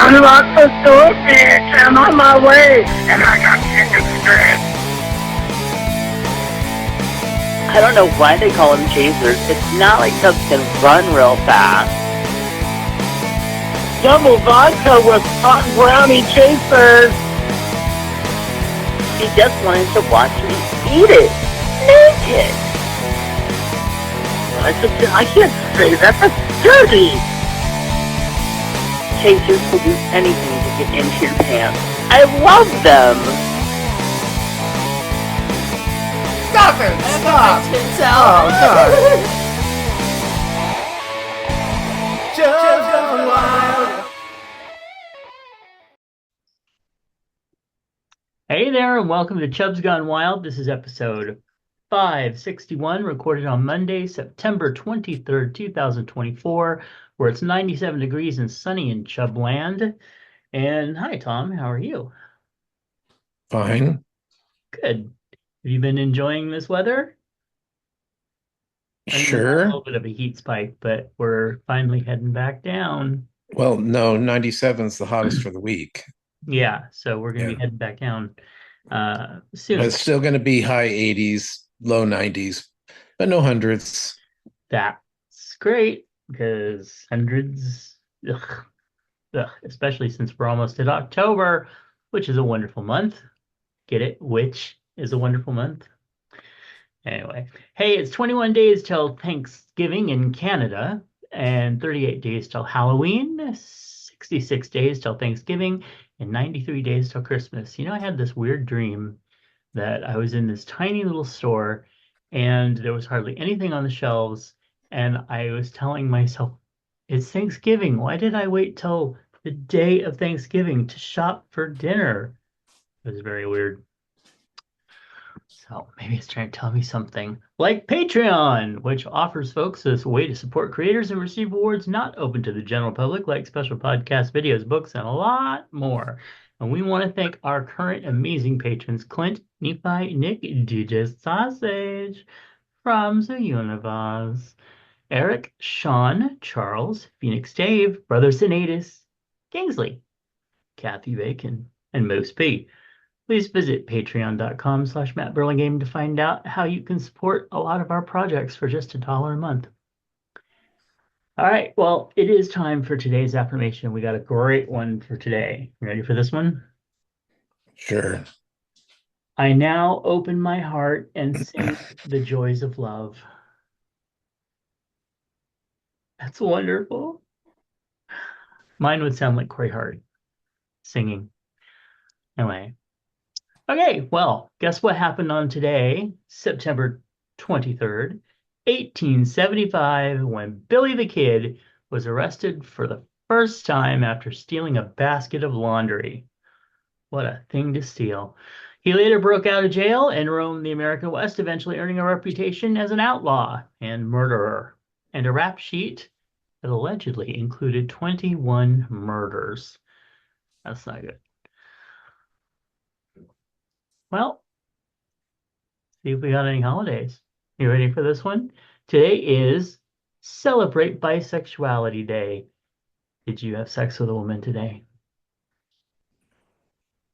Unlock the door, bitch. I'm on my way, and I got chicken strips. I don't know why they call them chasers. It's not like Chubbs can run real fast. Double vodka with hot brownie chasers. She just wanted to watch me eat it. Naked. I can't say that. That's dirty. Chasers will do anything to get into your pants. I love them. Stop it! Stop! Oh, God. Chubs Gone Wild. Hey there, and welcome to Chubbs Gone Wild. This is episode 561, recorded on Monday, September 23rd, 2024, where it's 97 degrees and sunny in Chubland. And hi, Tom. How are you? Fine. Good. Have you been enjoying this weather? I mean, Sure. a little bit of a heat spike, but we're finally heading back down. Well, no, 97 is the hottest for the week. Yeah, so we're going to be Yeah. heading back down soon. But it's still going to be high 80s, low 90s, but no hundreds. That's great because hundreds, especially since we're almost at October, which is a wonderful month. Get it? Which is a wonderful month. Anyway, hey, it's 21 days till Thanksgiving in Canada and 38 days till Halloween, 66 days till Thanksgiving, and 93 days till Christmas. You know, I had this weird dream that I was in this tiny little store and there was hardly anything on the shelves. And I was telling myself, it's Thanksgiving. Why did I wait till the day of Thanksgiving to shop for dinner? It was very weird. So maybe it's trying to tell me something like Patreon, which offers folks a way to support creators and receive awards not open to the general public, like special podcasts, videos, books, and a lot more. And we want to thank our current amazing patrons, Clint, Nephi, Nick, DJ Sausage, from the Universe, Eric, Sean, Charles, Phoenix Dave, Brother Sinatus, Kingsley, Kathy Bacon, and Moose P. Please visit patreon.com/Matt Burlingame to find out how you can support a lot of our projects for just $1 a month. All right, well, it is time for today's affirmation. We got a great one for today. You ready for this one? Sure. I now open my heart and sing the joys of love. That's wonderful. Mine would sound like Corey Hart singing. Anyway. Okay, well, guess what happened on today, September 23rd, 1875, when Billy the Kid was arrested for the first time after stealing a basket of laundry. What a thing to steal. He later broke out of jail and roamed the American West, eventually earning a reputation as an outlaw and murderer, and a rap sheet that allegedly included 21 murders. That's not good. Well, see if we got any holidays. You ready for this one? Today is Celebrate Bisexuality Day. Did you have sex with a woman today?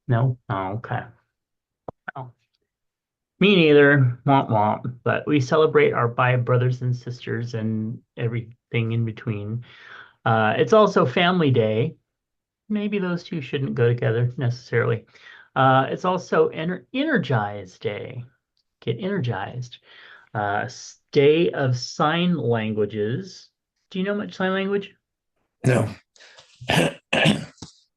No? Oh, okay. Oh. Me neither. Womp womp. But we celebrate our bi brothers and sisters and everything in between. It's also Family Day. Maybe those two shouldn't go together necessarily. It's also Energize Day. Get energized. Day of Sign Languages. Do you know much sign language? No.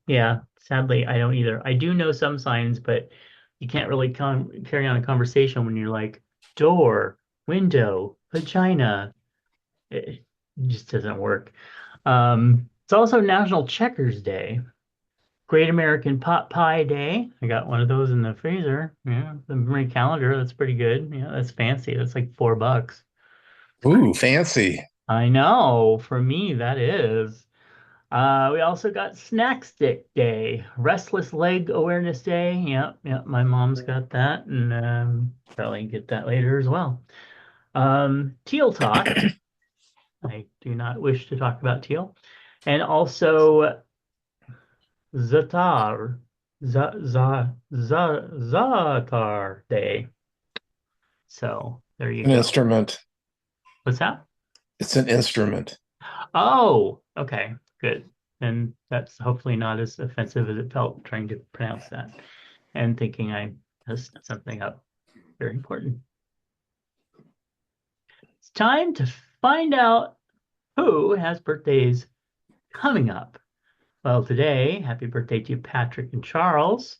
Yeah, sadly, I don't either. I do know some signs, but you can't really carry on a conversation when you're like door, window, vagina. It just doesn't work. It's also National Checkers Day. Great American Pot Pie Day. I got one of those in the freezer. Yeah, the memory calendar. That's pretty good. Yeah, that's fancy. That's like $4. Ooh, fancy. I know. For me, that is. We also got Snack Stick Day, Restless Leg Awareness Day. Yeah. My mom's got that, and probably get that later as well. Teal Talk. I do not wish to talk about teal. And also Zatar Zatar Day. So there you An go. instrument. What's that? It's an instrument. Oh, okay, good. And that's hopefully not as offensive as it felt trying to pronounce that and thinking I messed something up. Very important. It's time to find out who has birthdays coming up. Well, today, happy birthday to Patrick and Charles.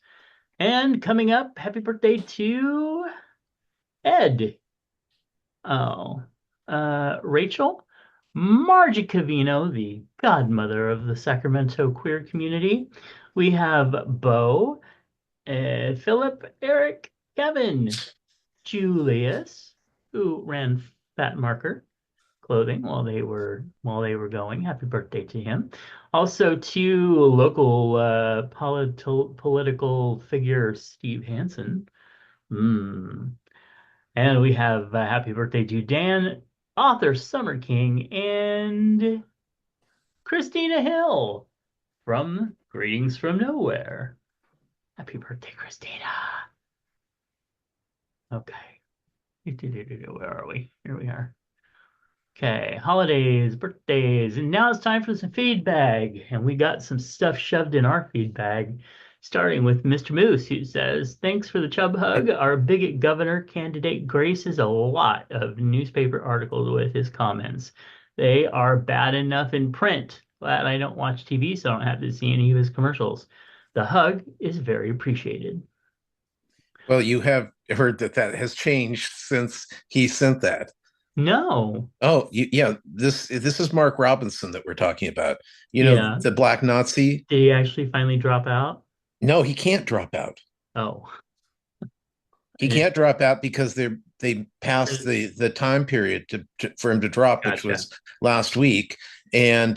And coming up, happy birthday to Ed. Oh, Rachel. Margie Cavino, the godmother of the Sacramento queer community. We have Bo, Philip, Eric, Kevin, Julius, who ran Fat Marker Clothing while they were going. Happy birthday to him. Also to local political figure Steve Hansen. Hmm. And we have happy birthday to Dan, author Summer King, and Christina Hill from Greetings from Nowhere. Happy birthday, Christina. Okay. Where are we? Here we are. Okay, holidays, birthdays, and now it's time for some feedback. And we got some stuff shoved in our feedback, starting with Mr. Moose, who says, thanks for the chub hug. Our bigot governor candidate graces a lot of newspaper articles with his comments. They are bad enough in print. Glad I don't watch TV, so I don't have to see any of his commercials. The hug is very appreciated. Well, you have heard that has changed since he sent that. No. Oh, yeah. This is Mark Robinson that we're talking about. Yeah. The black Nazi. Did he actually finally drop out? No, he can't drop out. Oh. He can't drop out because they passed the time period for him to drop, which Gotcha. was last week. And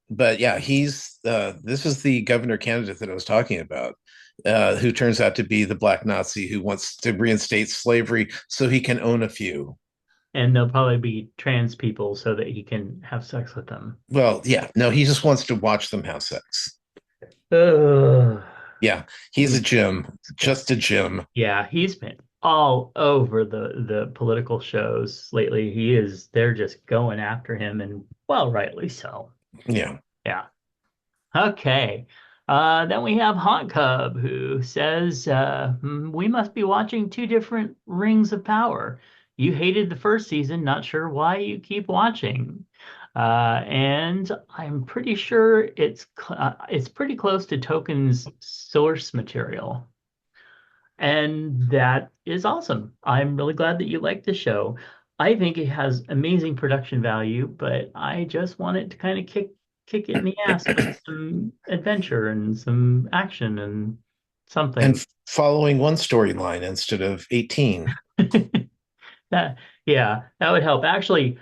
but yeah, he's this is the governor candidate that I was talking about, who turns out to be the black Nazi who wants to reinstate slavery so he can own a few. And they'll probably be trans people so that he can have sex with them. Well, yeah, no, he just wants to watch them have sex. Ugh. Yeah, he's a Jim, just a Jim. Yeah, he's been all over the political shows lately. They're just going after him, and well, rightly so. Yeah. Yeah. Okay. Then we have Haunt Cub, who says, we must be watching two different Rings of Power. You hated the first season, not sure why you keep watching. And I'm pretty sure it's pretty close to Token's source material. And that is awesome. I'm really glad that you like the show. I think it has amazing production value, but I just want it to kind of kick it in the ass with some adventure and some action and something. And following one storyline instead of 18. Yeah, that would help. Actually,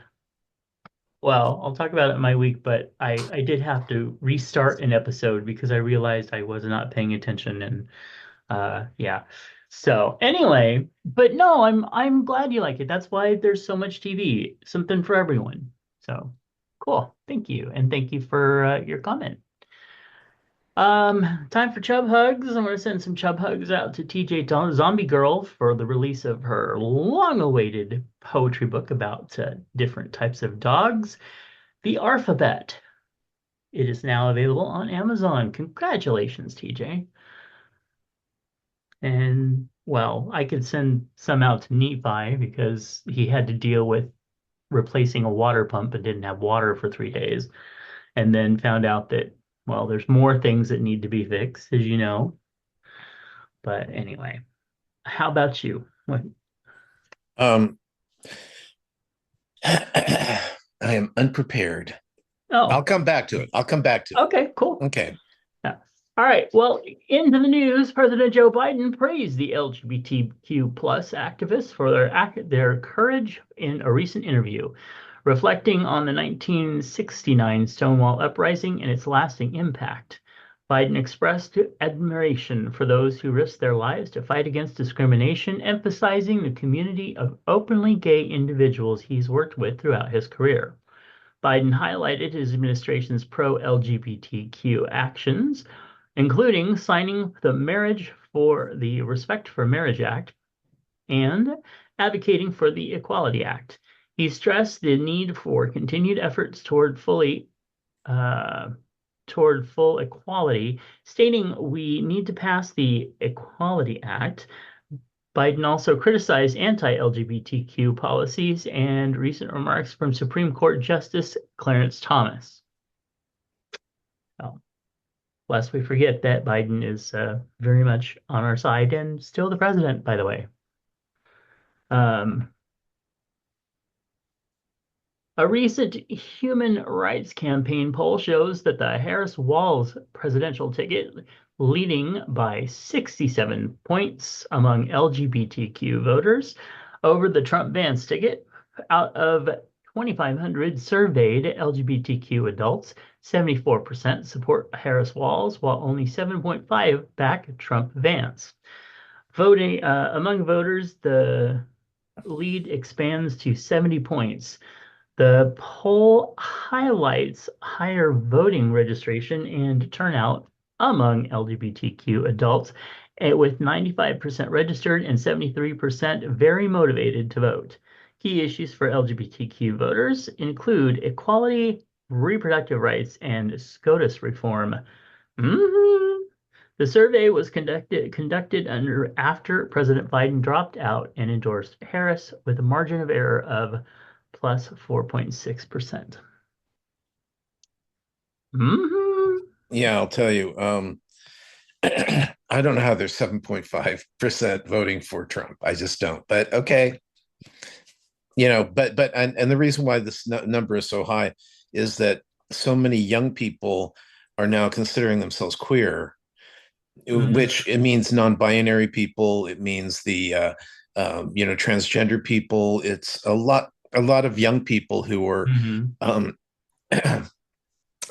well, I'll talk about it in my week, but I did have to restart an episode because I realized I was not paying attention and yeah. So anyway, but no, I'm glad you like it. That's why there's so much TV, something for everyone. So cool. Thank you. And thank you for your comment. Time for Chub Hugs. I'm gonna send some Chub Hugs out to TJ Zombie Girl for the release of her long-awaited poetry book about different types of dogs, The Alphabet. It is now available on Amazon. Congratulations, TJ. And well, I could send some out to Nephi because he had to deal with replacing a water pump and didn't have water for 3 days, and then found out that, well, there's more things that need to be fixed, as you know. But anyway, how about you? What? I am unprepared. Oh, I'll come back to it. okay, cool. Okay. Yeah. All right. Well, into the news. President Joe Biden praised the LGBTQ plus activists for their courage in a recent interview, reflecting on the 1969 Stonewall Uprising and its lasting impact. Biden expressed admiration for those who risked their lives to fight against discrimination, emphasizing the community of openly gay individuals he's worked with throughout his career. Biden highlighted his administration's pro-LGBTQ actions, including signing the Respect for Marriage Act and advocating for the Equality Act. He stressed the need for continued efforts toward full equality, stating we need to pass the Equality Act. Biden also criticized anti-LGBTQ policies and recent remarks from Supreme Court Justice Clarence Thomas. Oh, lest we forget that Biden is very much on our side and still the president, by the way. A recent Human Rights Campaign poll shows that the Harris-Walz presidential ticket leading by 67 points among LGBTQ voters over the Trump-Vance ticket. Out of 2,500 surveyed LGBTQ adults, 74% support Harris-Walz, while only 7.5 back Trump-Vance. Voting among voters, the lead expands to 70 points. The poll highlights higher voting registration and turnout among LGBTQ adults, with 95% registered and 73% very motivated to vote. Key issues for LGBTQ voters include equality, reproductive rights, and SCOTUS reform. The survey was conducted after President Biden dropped out and endorsed Harris with a margin of error of plus 4.6%. Yeah, I'll tell you. I don't know how there's 7.5% voting for Trump. I just don't. But okay. And the reason why this number is so high is that so many young people are now considering themselves queer, which it means non-binary people. It means the transgender people. It's a lot of young people who are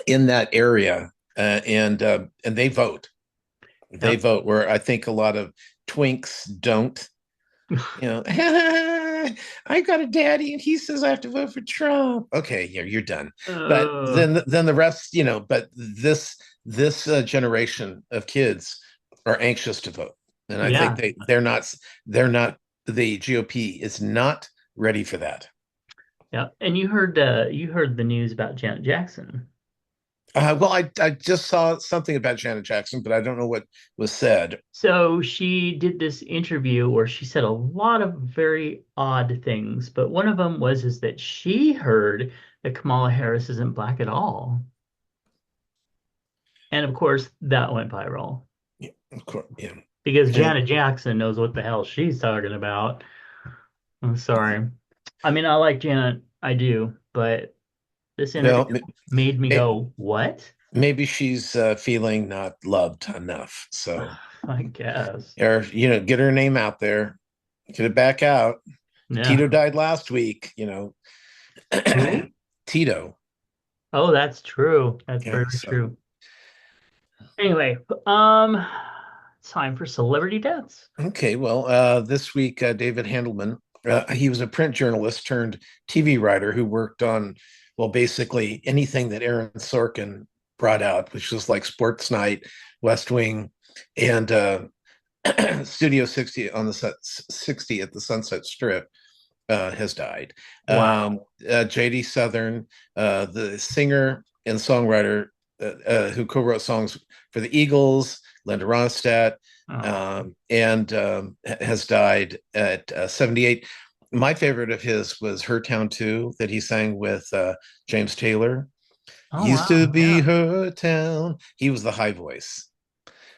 in that area, and they vote. They vote, where I think a lot of twinks don't. I got a daddy and he says I have to vote for Trump. Okay, yeah, you're done. But then the rest, but this generation of kids are anxious to vote, and I think they're not. The GOP is not ready for that. Yeah, and you heard the news about Janet Jackson. Well, I just saw something about Janet Jackson, but I don't know what was said. So she did this interview where she said a lot of very odd things, but one of them was that she heard that Kamala Harris isn't black at all. And of course, that went viral. Yeah, of course, yeah. Because Janet Jackson knows what the hell she's talking about. I'm sorry. I mean, I like Janet, I do, but this interview made me go, what? Maybe she's feeling not loved enough. So I guess. Or, get her name out there. Get it back out. Yeah. Tito died last week, Tito. Oh, that's true. That's very true. Anyway, time for celebrity deaths. Okay, well, this week, David Handelman, he was a print journalist turned TV writer who worked on, basically anything that Aaron Sorkin brought out, which was like Sports Night, West Wing, and Studio 60 on the 60 at the Sunset Strip, has died. Wow. J.D. Southern, the singer and songwriter who co-wrote songs for the Eagles, Linda Ronstadt, and has died at 78. My favorite of his was Her Town 2 that he sang with James Taylor. Used to be Her Town. He was the high voice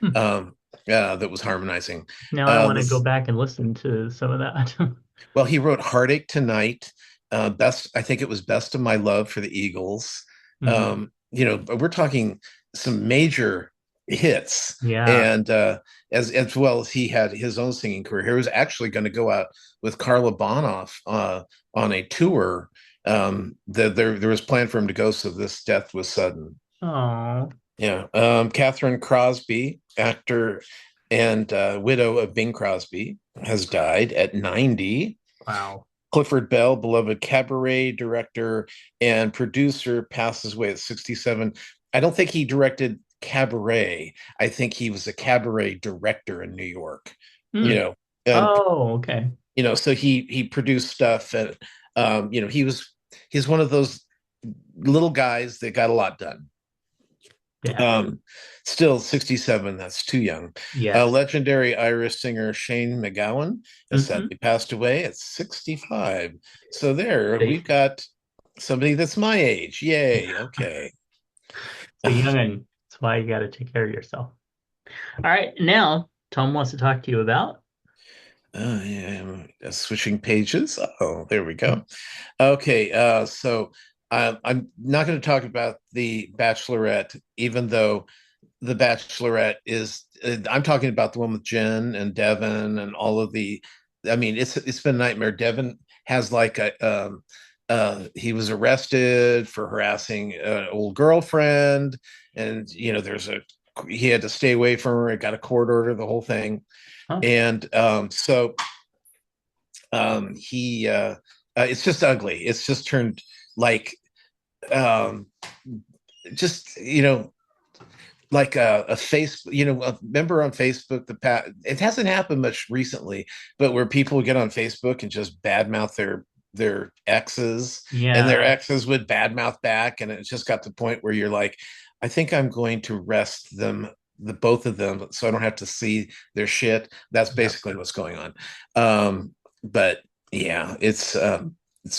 that was harmonizing. Now I want to go back and listen to some of that. Well, he wrote Heartache Tonight. I think it was Best of My Love for the Eagles. We're talking some major hits. Yeah. And as well as he had his own singing career. He was actually going to go out with Carla Bonoff on a tour. There was planned for him to go, so this death was sudden. Oh. Yeah. Catherine Crosby, actor and widow of Bing Crosby, has died at 90. Wow. Clifford Bell, beloved cabaret director and producer, passes away at 67. I don't think he directed cabaret. I think he was a cabaret director in New York. You Hmm. know, and Oh, okay. so he produced stuff, and he's one of those little guys that got a lot done. Yeah. Um, Still 67, that's too young. Yes. Legendary Irish singer Shane MacGowan has Hmm. sadly passed away at 65. So there, So, we've got somebody that's my age. Yay. Okay. so youngin'. That's why you got to take care of yourself. All right. Now, Tom wants to talk to you about. Yeah, switching pages. Oh, there we go. Okay, so I'm not going to talk about the Bachelorette, even though the Bachelorette is. I'm talking about the one with Jen and Devin and all of the. I mean, it's been a nightmare. Devin has like he was arrested for harassing an old girlfriend, and he had to stay away from her. It got a court order, the whole thing, Huh? and so he it's just ugly. It's just turned like um just like a face, a member on Facebook. It hasn't happened much recently, but where people get on Facebook and just badmouth their exes, and their Yeah. exes would badmouth back, and it just got to the point where you're like, I think I'm going to arrest them, the both of them, so I don't have to see their shit. That's Yep. basically what's going on. But yeah, it's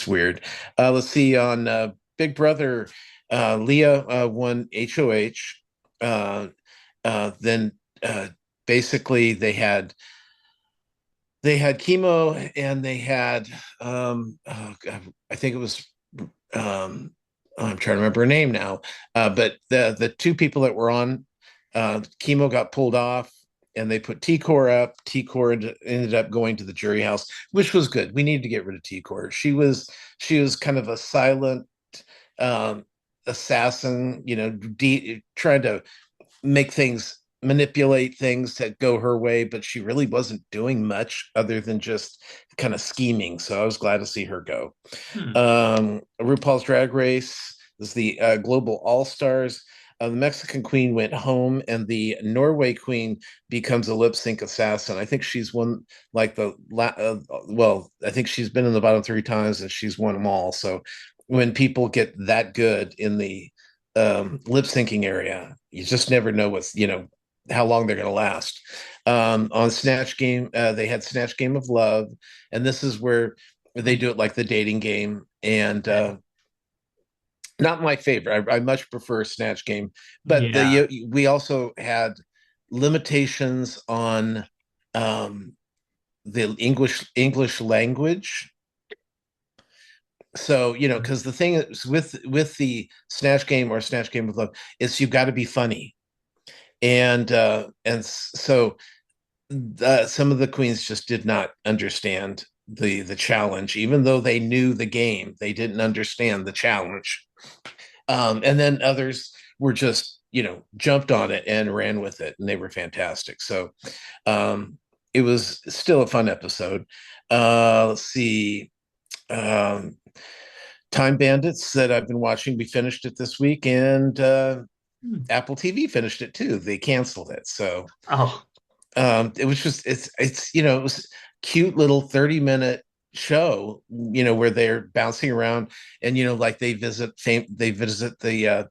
weird. Let's see, on Big Brother, Leah won HOH. uh, then basically they had chemo, and they had I think it was I'm trying to remember her name now, but the two people that were on chemo got pulled off, and they put T-Core up. T-Core ended up going to the jury house, which was good. We needed to get rid of T-Core. She was kind of a silent um, assassin, trying to manipulate things to go her way, but she really wasn't doing much other than just kind of scheming. So I was glad to see her go. Hmm. RuPaul's Drag Race is the Global All Stars. The Mexican queen went home, and the Norway queen becomes a lip sync assassin. I think she's won like well, I think she's been in the bottom three times, and she's won them all. So when people get that good in the lip syncing area, you just never know how long they're going to last. On Snatch Game, they had Snatch Game of Love, and this is where they do it like the dating game, and Okay. not my favorite. I much prefer Snatch Game, but Yeah. we also had limitations on um, the English language. So because the thing is with the Snatch Game or Snatch Game of Love is you've got to be funny, and so some of the queens just did not understand the challenge, even though they knew the game. They didn't understand the challenge, and then others were just jumped on it and ran with it, and they were fantastic. So it was still a fun episode. Let's see. um, Time Bandits that I've been watching, we finished it this week, and Hmm. Apple TV finished it too. They canceled it, so Oh, it was just it was cute little 30-minute show, where they're bouncing around, and like they visit the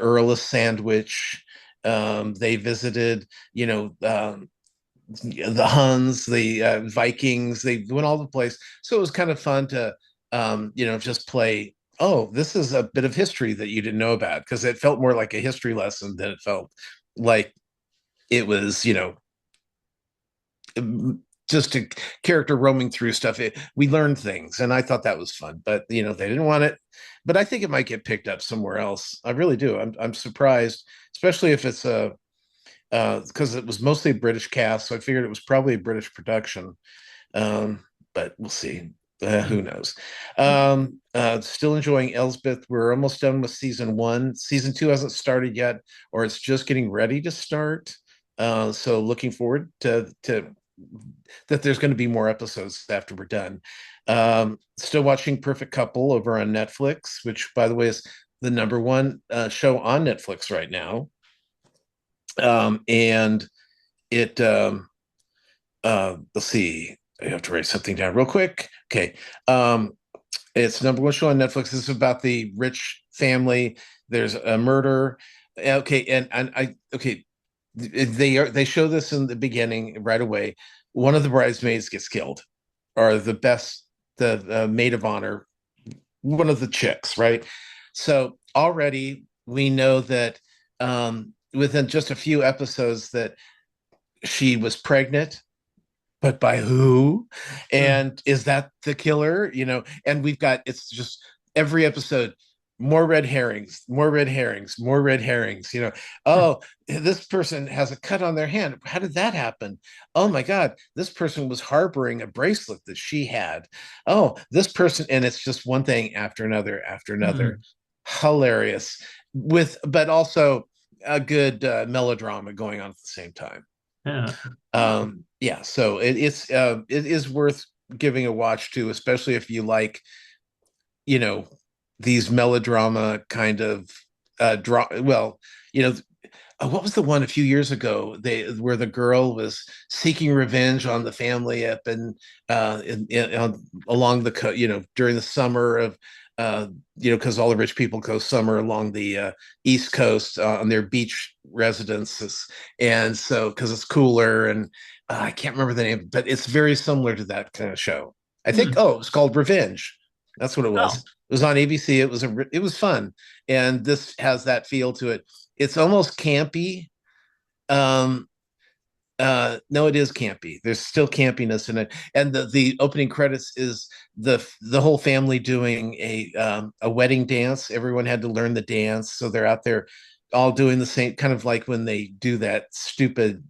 Earl of Sandwich. They visited the Huns, the Vikings. They went all the place, so it was kind of fun to just play. Oh, this is a bit of history that you didn't know about, because it felt more like a history lesson than it felt like it was just a character roaming through stuff. We learned things, and I thought that was fun. But they didn't want it. But I think it might get picked up somewhere else. I really do. I'm surprised, especially if it's a because it was mostly a British cast, so I figured it was probably a British production. But we'll see. Who knows? Still enjoying Elsbeth. We're almost done with season one. Season two hasn't started yet, or it's just getting ready to start. So looking forward to that. There's going to be more episodes after we're done. Still watching Perfect Couple over on Netflix, which, by the way, is the number one show on Netflix right now. And it let's see, I have to write something down real quick. Okay. It's number one show on Netflix. This is about the rich family. There's a murder. Okay, and I okay, they show this in the beginning right away. One of the bridesmaids gets killed, or the maid of honor, one of the chicks, right? So already we know that within just a few episodes that she was pregnant, but by who? Hmm. And is that the killer? And we've got, it's just every episode, more red herrings, more red herrings, more red herrings. Oh, this person has a cut on their hand. How did that happen? Oh my God, this person was harboring a bracelet that she had. Oh, this person, and it's just one thing after another after another. Hmm. Hilarious, but also a good melodrama going on at the same time. Yeah. Yeah, so it is worth giving a watch to, especially if you like, you know these melodrama kind of draw. Well, you know what was the one a few years ago, where the girl was seeking revenge on the family up along the during the summer of because all the rich people go summer along the East Coast on their beach residences, and so because it's cooler, and I can't remember the name, but it's very similar to that kind of show. I think, Hmm. oh, it's called Revenge. That's what it was. Oh. It was on ABC. It was fun, and this has that feel to it. It's almost campy. Um, no, it is campy. There's still campiness in it, and the opening credits is the whole family doing a wedding dance. Everyone had to learn the dance, so they're out there all doing the same, kind of like when they do that stupid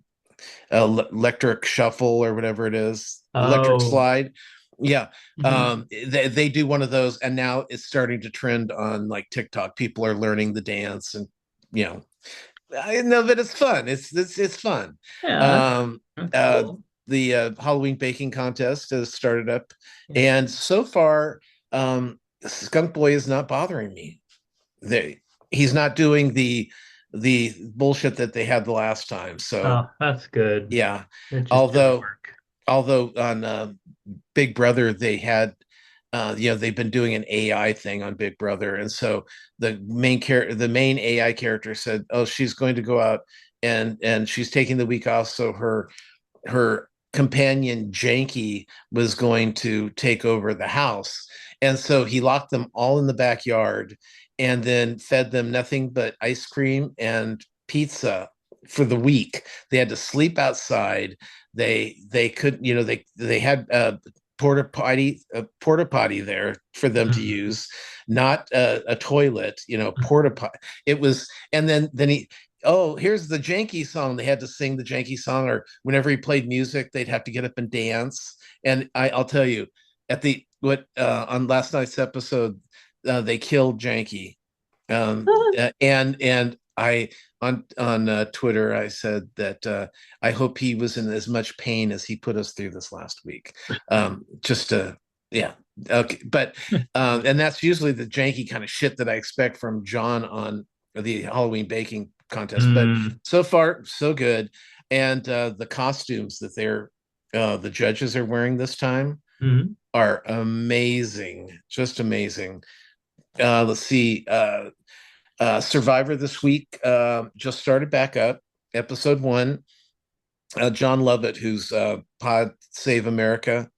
electric shuffle or whatever it is, electric Oh. slide. Yeah, Hmm. they do one of those, and now it's starting to trend on like TikTok. People are learning the dance, and you know, I know that it's fun. It's fun. Yeah. Um, That's uh, cool. the Halloween baking contest has started up, Yeah. and so far, Skunk Boy is not bothering me. He's not doing the bullshit that they had the last time. So Oh, that's good. yeah, It just didn't although work. although on Big Brother they had they've been doing an AI thing on Big Brother, and so the main AI character said, "Oh, she's going to go out and she's taking the week off, so her companion Janky was going to take over the house." And so he locked them all in the backyard and then fed them nothing but ice cream and pizza for the week. They had to sleep outside. They couldn't, they had porta potty there for them to Mhm. use, not a toilet, porta potty. It was, and then he, oh, here's the janky song. They had to sing the janky song, or whenever he played music, they'd have to get up and dance. And I'll tell you, at the what on last night's episode, they killed Janky, and I on Twitter I said that I hope he was in as much pain as he put us through this last week. Just yeah, okay, but and that's usually the janky kind of shit that I expect from John on the Halloween baking contest. But Mm. so far so good, and the costumes that the judges are wearing this time Mhm. are amazing, just amazing. Let's see. Survivor this week just started back up, episode one. John Lovett, who's Pod Save America,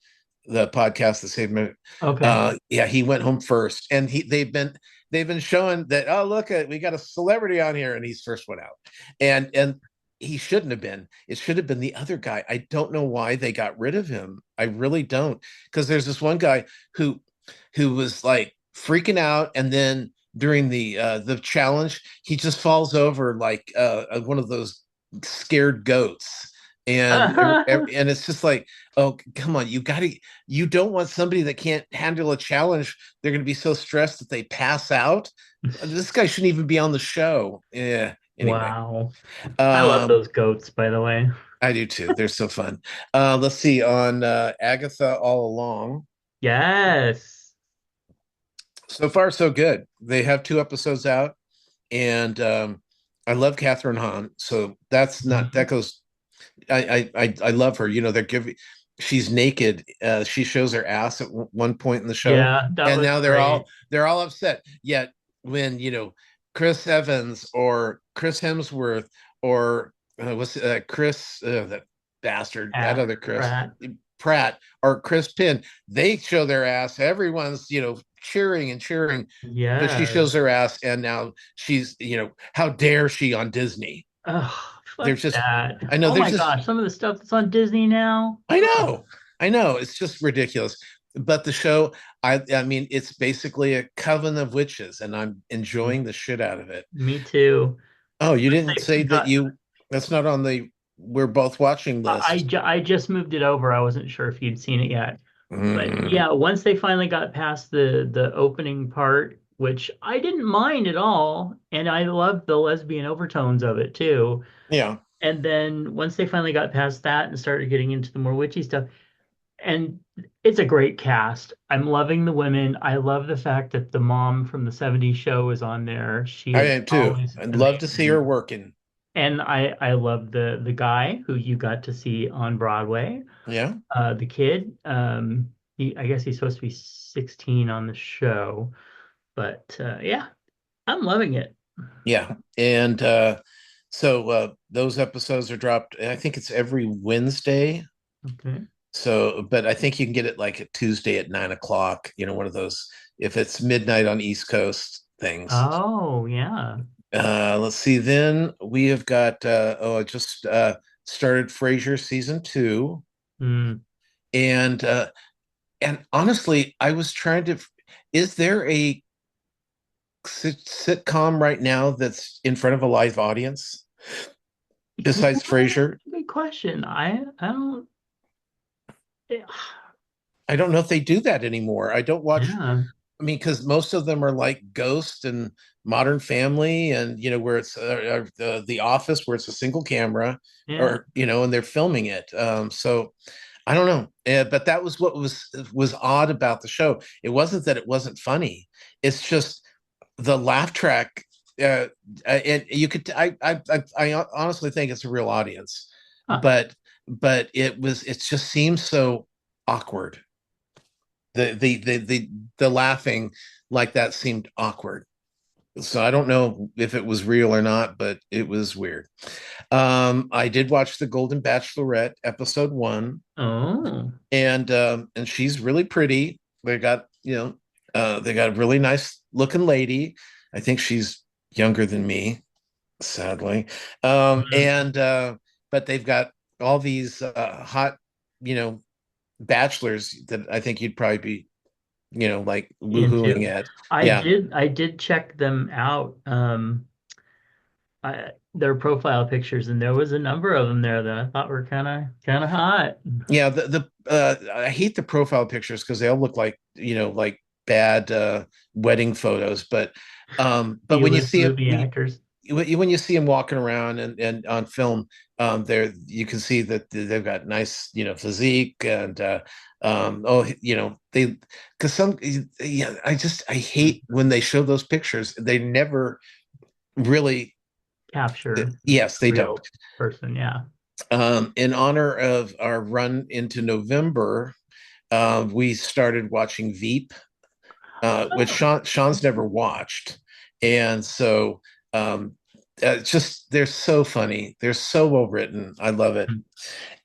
the podcast that saved America. Okay. Yeah, he went home first, and they've been showing that, oh, look, we got a celebrity on here, and he's first one out, and he shouldn't have been. It should have been the other guy. I don't know why they got rid of him. I really don't, because there's this one guy who was like freaking out, and then during the challenge, he just falls over like one of those scared goats, and it's just like, oh, come on, you don't want somebody that can't handle a challenge. They're going to be so stressed that they pass out. This guy shouldn't even be on the show. Yeah, anyway. Wow. I love um those goats, by the way. I do too. They're so fun. Let's see, on Agatha All Along. Yes. So far, so good. They have 2 episodes out, and I love Catherine Hahn. So that's not that Mhm. goes. I love her. They're giving. She's naked. She shows her ass at one point in the show, Yeah, that and was now they're great. all they're all upset. Yet when Chris Evans or Chris Hemsworth or what's Chris that bastard that At other Chris Pratt. Pratt or Chris Penn, they show their ass. Everyone's cheering and cheering, but she Yes. shows her ass, and now she's how dare she on Disney? Oh, fuck There's just that. I know Oh there's my just gosh, some of the stuff that's on Disney now. I Oh, know. I know. It's just ridiculous. But the show, I mean, it's basically a coven of witches, and I'm enjoying the shit out of it. me too. Oh, you didn't They say that got that's not on the we're both watching list. I just moved it over. I wasn't sure if you'd seen it yet. But Mm, yeah, once they finally got past the opening part, which I didn't mind at all, and I loved the lesbian overtones of it too. yeah. And then once they finally got past that and started getting into the more witchy stuff, and it's a great cast. I'm loving the women. I love the fact that the mom from the '70s show is on there. She I is am too. always I'd love to see her amazing. working. And I love the guy who you got to see on Broadway. Yeah. The kid, I guess he's supposed to be 16 on the show, but yeah, I'm loving it. Yeah. And so those episodes are dropped. I think it's every Wednesday. Okay. So, but I think you can get it like a Tuesday at 9 o'clock, one of those, if it's midnight on East Coast things. Oh yeah. Let's see. Then we have got, I just started Frasier season 2. Mm. And, honestly, I was trying to, is there a sitcom right now that's in front of a live audience You besides know, Frasier? good question. I don't. eh, I don't know if they do that anymore. I don't watch. Yeah. I mean, because most of them are like Ghost and Modern Family, and where it's the Office, where it's a single camera, Yeah. or and they're filming it. So I don't know, but that was what was odd about the show. It wasn't that it wasn't funny. It's just the laugh track, and you could. I honestly think it's a real audience, Huh. but it just seems so awkward. The laughing like that seemed awkward. So I don't know if it was real or not, but it was weird. I did watch the Golden Bachelorette episode 1, Oh. and she's really pretty. They got a really nice looking lady. I think she's younger than me, sadly. Mhm. And But they've got all these hot, you know, bachelors that I think you'd probably be like woohooing Into. at. I Yeah. did. I did check them out. Their profile pictures, and there was a number of them there that I thought were kind of hot. Yeah. I hate the profile pictures because they all look like, like bad wedding photos. But when you B-list see it, movie actors. when you see them walking around and on film, there you can see that they've got nice, physique and they because some yeah, I hate when they show those pictures. They never really Capture yes, they don't. real person. Yeah. In honor of our run into November, we started watching Veep, which Oh. Sean's never watched, and so um, just they're so funny. They're so well written. I love it.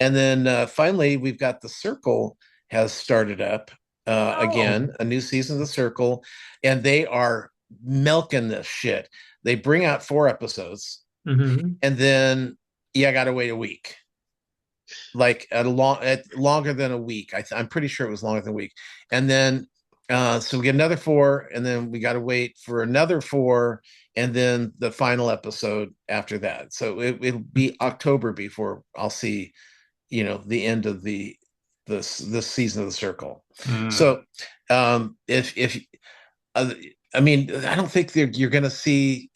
And then finally, we've got The Circle has started up Oh. again, a new season of The Circle, and they are milking this shit. They bring out 4 episodes, Hmm. and then I got to wait a week, like longer than a week. I'm pretty sure it was longer than a week, and then so we get another 4, and then we got to wait for another 4, and then the final episode after that. So it'll be October before I'll see the end of this season of The Circle. Mm. So if uh, I mean, I don't think you're going to see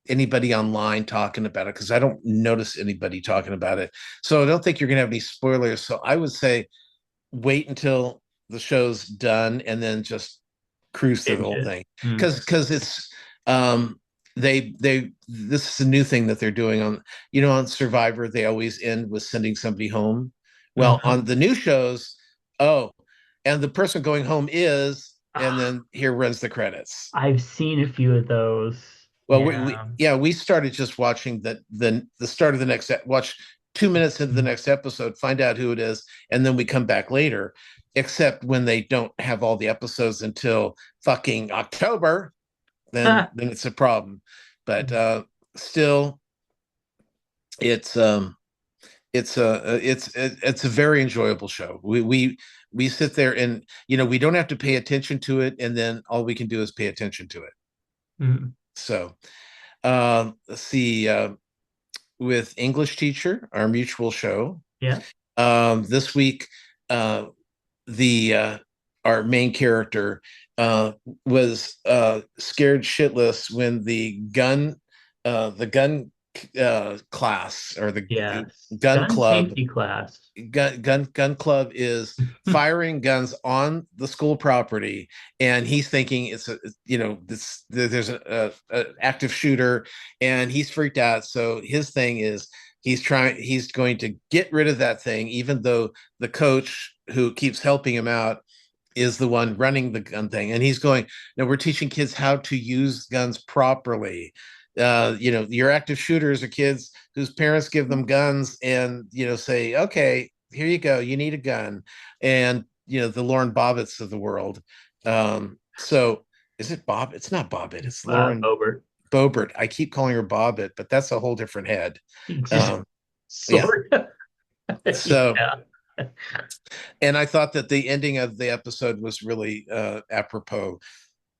anybody online talking about it because I don't notice anybody talking about it. So I don't think you're going to have any spoilers. So I would say wait until the show's done and then just cruise through the Binge whole it. thing Mm. because it's um they this is a new thing that they're doing on Survivor. They always end with sending somebody home. Well, Mhm. on the new shows, oh, and the person going home is, and Ah, then here runs the credits. I've seen a few of those. Well, Yeah. we started just watching the start of the next watch 2 minutes into the Mm. next episode, find out who it is, and then we come back later. Except when they don't have all the episodes until fucking October, then it's a problem. But still, it's it's a very enjoyable show. We sit there and we don't have to pay attention to it, and then all we can do is pay attention to it. Mm. So let's see. With English Teacher, our mutual show. Yeah. This week, the our main character was scared shitless when the gun class or the Yes. gun Gun club safety class. gun club is firing guns on the school property, and he's thinking it's a this there's a active shooter, and he's freaked out. So his thing is he's going to get rid of that thing, even though the coach who keeps helping him out is the one running the gun thing. And he's going, no, we're teaching kids how to use guns properly. Your active shooters are kids whose parents give them guns and, say, okay, here you go. You need a gun. And, the Lauren Bobbitts of the world. So is it Bob? It's not Bobbitt. It's Lauren Bobert. Boebert. I keep calling her Bobbitt, but that's a whole different head. Just Yeah. sort of. So, Yeah. and I thought that the ending of the episode was really apropos,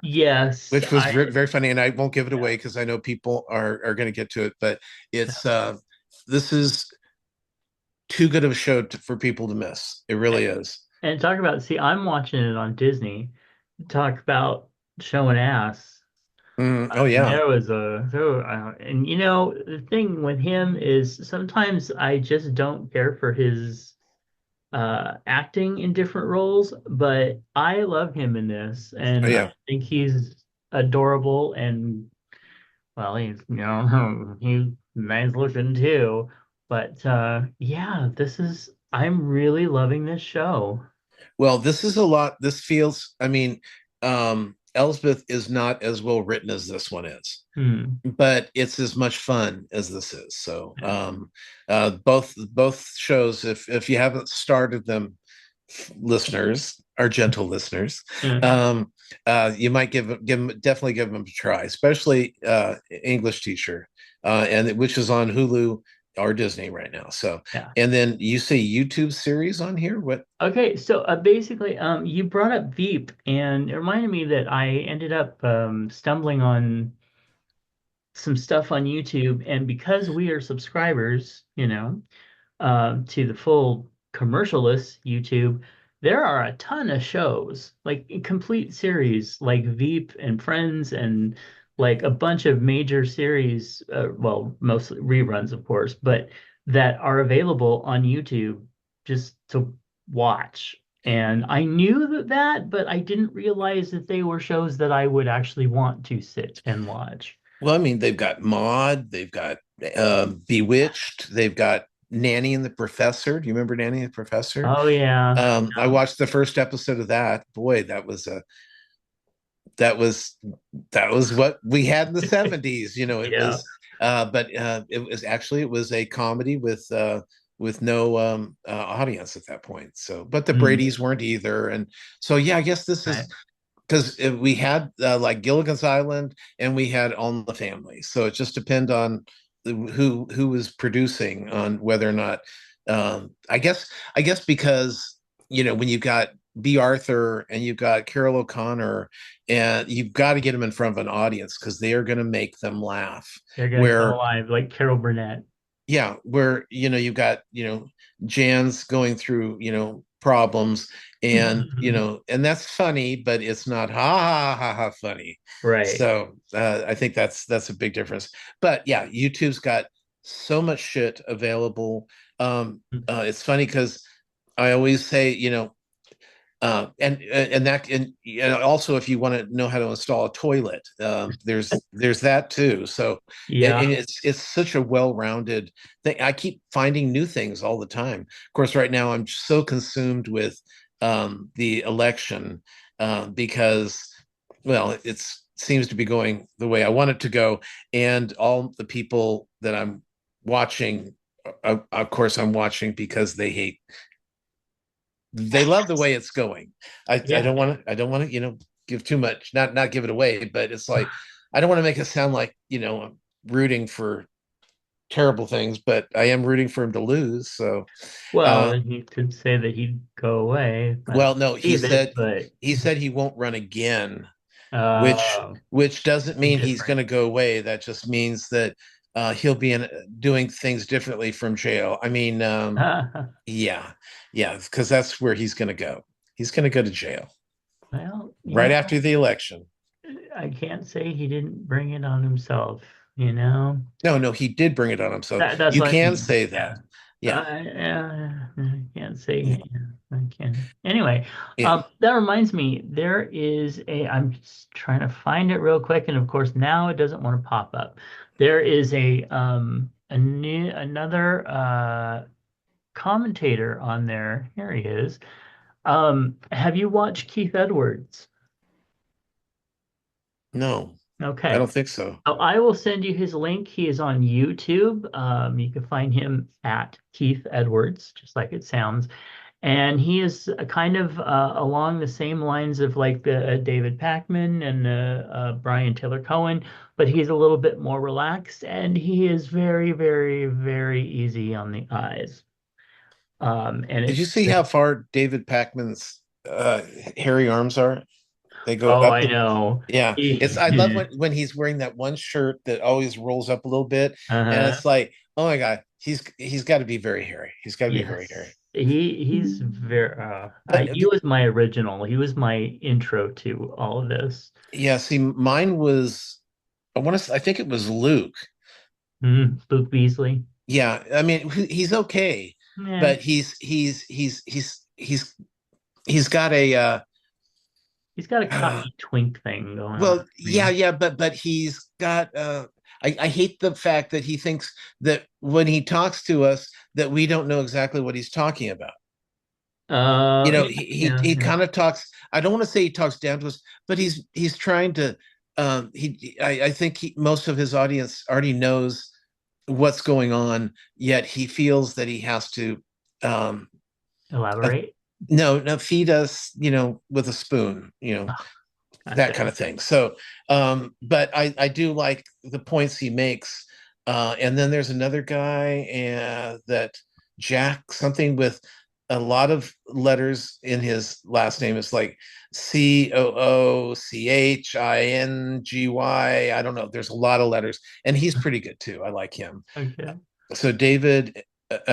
Yes. which was very funny. And I won't give it away because I know people are going to get to it. But it's this is too good of a show for people to miss. It really is. And talk about, see, I'm watching it on Disney. Talk about showing ass. Oh yeah. There was and the thing with him is sometimes I just don't care for his acting in different roles, but I love him in this, Oh and I yeah. think he's adorable, and well, he's he's nice looking too. But yeah, I'm really loving this show. Well, this is a lot. This feels, I mean, Elsbeth is not as well written as this one is, Hmm. but it's as much fun as this is. So, both shows, if you haven't started them, listeners, our gentle listeners, Yeah. you might definitely give them a try, especially English Teacher, and which is on Hulu or Disney right now. So, Yeah. and then you say YouTube series on here. What? Okay, so basically, you brought up Veep, and it reminded me that I ended up stumbling on some stuff on YouTube, and because we are subscribers, to the full commercialless YouTube, there are a ton of shows, like complete series, like Veep and Friends, and like a bunch of major series, well, mostly reruns, of course, but that are available on YouTube just to watch. And I knew that, but I didn't realize that they were shows that I would actually want to sit and watch. Well, I mean, they've got Maud, they've got Bewitched, they've got Nanny and the Professor. Do you remember Nanny and the Professor? Oh yeah. I watched the first episode of that. Boy, that was that was what we had in the 70s. It Yeah. was but it was a comedy with no audience at that point. So, but the Mm, Brady's weren't either. And so yeah, I guess this is right. because we had like Gilligan's Island and we had On the Family. So it just depends on who was producing on whether or not. I guess because when you've got B. Arthur and you've got Carol O'Connor, and you've got to get them in front of an audience because they are going to make them laugh. They're gonna come Where alive like Carol Burnett. yeah, where you've got Jan's going through problems, and and that's funny, but it's not ha ha ha ha funny. Right. So I think that's a big difference. But yeah, YouTube's got so much shit available. It's funny because I always say And also if you want to know how to install a toilet, there's that too. So Yeah. it's such a well-rounded thing. I keep finding new things all the time. Of course, right now I'm so consumed with the election because, well, it seems to be going the way I want it to go, and all the people that I'm watching, of course, I'm watching because they love the way it's going. I Yeah. don't want to give too much, not give it away, but it's like I don't want to make it sound like I'm rooting for terrible things, but I am rooting for him to lose. So Well, uh and he could say that he'd go away. I don't well, no, believe it, but he said he won't run again, which uh, doesn't mean he's different. going to go away. That just means that he'll be doing things differently from jail. I mean, yeah, yeah, because that's where he's going to go. He's going to go to jail Well, right after the election. I can't say he didn't bring it on himself, you know? No, no, he did bring it on himself. That's You what I can mean. say Yeah. that. Yeah, I can't say. I can. Anyway, yeah. that reminds me, there is I'm just trying to find it real quick, and of course now it doesn't want to pop up. There is another commentator on there. Here he is. Have you watched Keith Edwards? No, I Okay. don't think so. So I will send you his link. He is on YouTube. You can find him at Keith Edwards, just like it sounds. And he is kind of along the same lines of like the David Pakman and Brian Taylor Cohen, but he's a little bit more relaxed and he is very, very, very easy on the eyes. And Did you it's see how far David Packman's hairy arms are? They go oh, up. I know. Yeah, it's I love when he's wearing that one shirt that always rolls up a little bit, and Uh-huh. it's like, oh my God, he's got to be very hairy. He's got to be very hairy. Yes. He's very But he was my original. He was my intro to all of this. yeah, see, mine was I think it was Luke. Luke Beasley. Yeah, I mean he's okay, Yeah. but he's got a He's got a uh, cocky twink thing going on well, for yeah, me. yeah, but he's got I hate the fact that he thinks that when he talks to us that we don't know exactly what he's talking about. Yeah, He yeah. kind of talks, I don't want to say he talks down to us, but he's trying to I think most of his audience already knows what's going on, yet he feels that he has to um uh, Elaborate. no, feed us, with a spoon, Oh, that kind gotcha. of thing. So, but I do like the points he makes. And then there's another guy that Jack something with a lot of letters in his last name. It's like Coochingy. I don't know. There's a lot of letters, and he's pretty good too. I like him. Okay. So David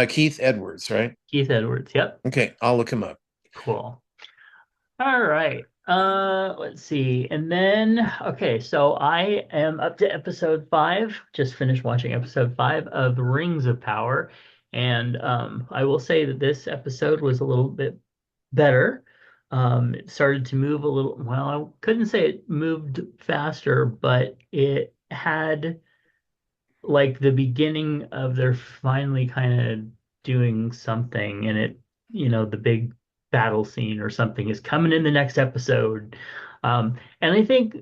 Keith Edwards, right? Keith Edwards. Yep. Okay, I'll look him up. Cool. All right. Let's see. And then, okay, so I am up to episode 5. Just finished watching episode 5 of Rings of Power. And I will say that this episode was a little bit better. It started to move a little, well, I couldn't say it moved faster, but it had like the beginning of their finally kind of doing something, and the big battle scene or something is coming in the next episode. And I think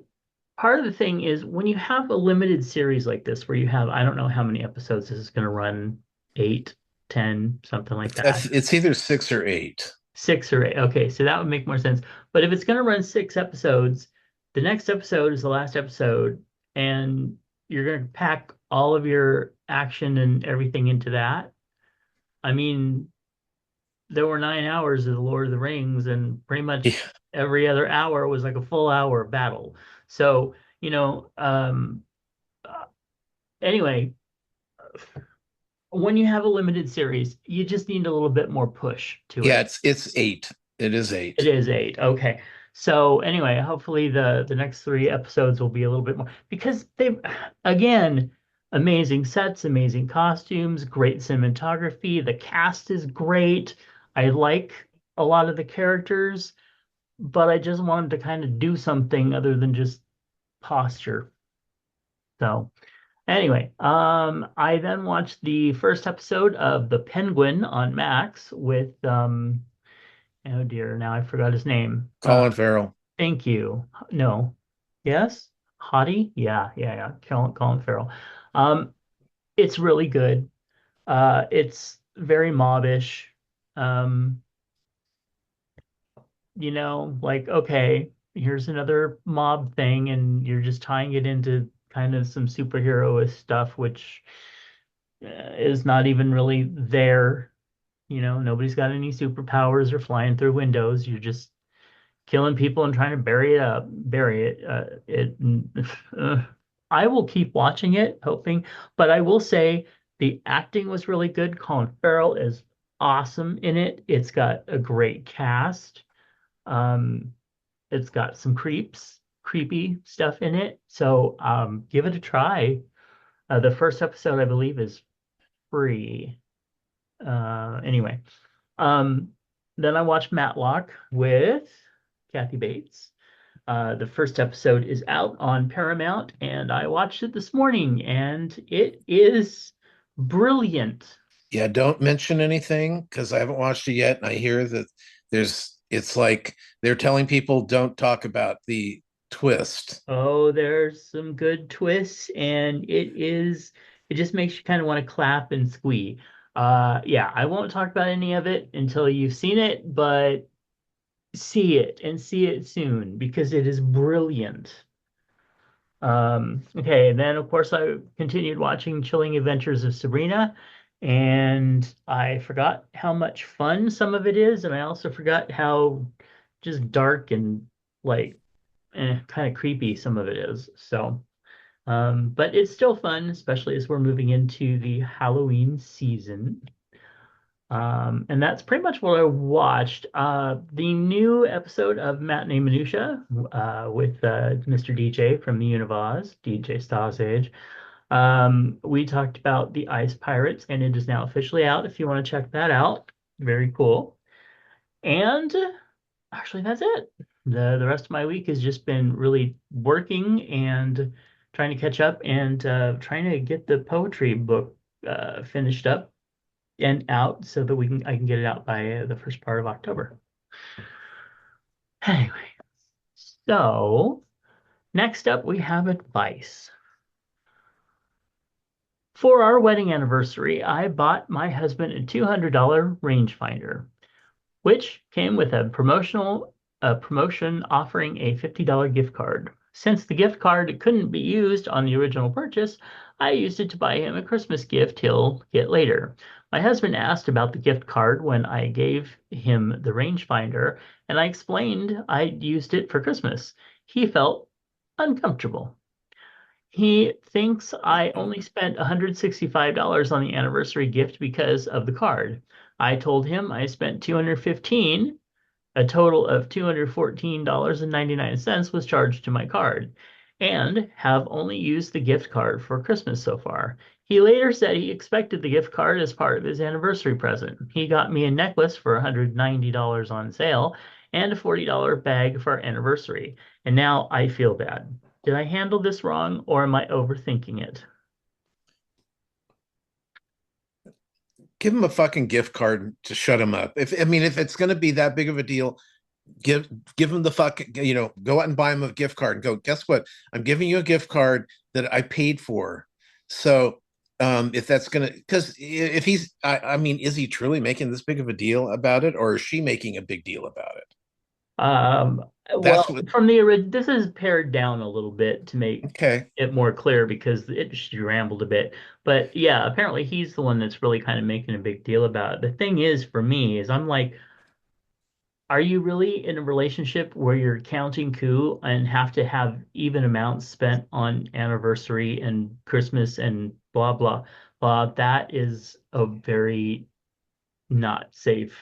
part of the thing is when you have a limited series like this, where you have, I don't know how many episodes this is going to run, 8, 10, something like that. It's either 6 or 8. 6 or 8. Okay, so that would make more sense. But if it's going to run 6 episodes, the next episode is the last episode, and you're going to pack all of your action and everything into that. I mean, there were 9 hours of the Lord of the Rings, and pretty Yeah, much every other hour was like a full hour of battle. So, uh, anyway, when you have a limited series, you just need a little bit more push to yeah, it. it's 8. It is It 8. is 8. Okay. So anyway, hopefully the next 3 episodes will be a little bit more because they've again amazing sets, amazing costumes, great cinematography. The cast is great. I like a lot of the characters. but I just want him to kind of do something other than just posture. So anyway, I then watched the first episode of The Penguin on Max with oh dear, now I forgot his name. Colin Farrell. Thank you. No. Yes? Hottie? Yeah, yeah, yeah. Colin Farrell. Um, it's really good. It's very mobbish. Um, like, okay, here's another mob thing, and you're just tying it into kind of some superhero stuff, which is not even really there. Nobody's got any superpowers or flying through windows. You're just killing people and trying to bury it. Uh, I will keep watching it, hoping, but I will say the acting was really good. Colin Farrell is awesome in it. It's got a great cast. Um, it's got some creepy stuff in it. So give it a try. The first episode, I believe, is free. Anyway, um, then I watched Matlock with Kathy Bates. The first episode is out on Paramount, and I watched it this morning, and it is brilliant. Yeah, don't mention anything because I haven't watched it yet, and I hear that it's like they're telling people don't talk about the twist. Oh, there's some good twists, and it just makes you kind of want to clap and squee. Yeah, I won't talk about any of it until you've seen it, but see it and see it soon because it is brilliant. Okay, and then of course I continued watching Chilling Adventures of Sabrina, and I forgot how much fun some of it is, and I also forgot how just dark and like kind of creepy some of it is. So, but it's still fun, especially as we're moving into the Halloween season. And that's pretty much what I watched. The new episode of Matinee Minutia with Mr. DJ from the Univaz, DJ Styles Age. We talked about the Ice Pirates, and it is now officially out if you want to check that out. Very cool. And actually, that's it. The rest of my week has just been really working and trying to catch up and trying to get the poetry book finished up and out so that I can get it out by the first part of October. Anyway, so next up we have advice. For our wedding anniversary, I bought my husband a $200 rangefinder, which came with a promotion offering a $50 gift card. Since the gift card couldn't be used on the original purchase, I used it to buy him a Christmas gift he'll get later. My husband asked about the gift card when I gave him the rangefinder, and I explained I'd used it for Christmas. He felt uncomfortable. He thinks I only spent $165 on the anniversary gift because of the card. I told him I spent $215. A total of $214.99 was charged to my card, and have only used the gift card for Christmas so far. He later said he expected the gift card as part of his anniversary present. He got me a necklace for $190 on sale and a $40 bag for our anniversary. And now I feel bad. Did I handle this wrong or am I overthinking it? Give him a fucking gift card to shut him up. If it's going to be that big of a deal, give him the fuck, go out and buy him a gift card and go, guess what, I'm giving you a gift card that I paid for. So if that's gonna, because if he's I mean, is he truly making this big of a deal about it, or is she making a big deal about it? Um, That's well, what. from the original, this is pared down a little bit to make Okay. it more clear because she rambled a bit. But yeah, apparently he's the one that's really kind of making a big deal about it. The thing is, for me, is I'm like, are you really in a relationship where you're counting coup and have to have even amounts spent on anniversary and Christmas and blah blah blah? That is a very not safe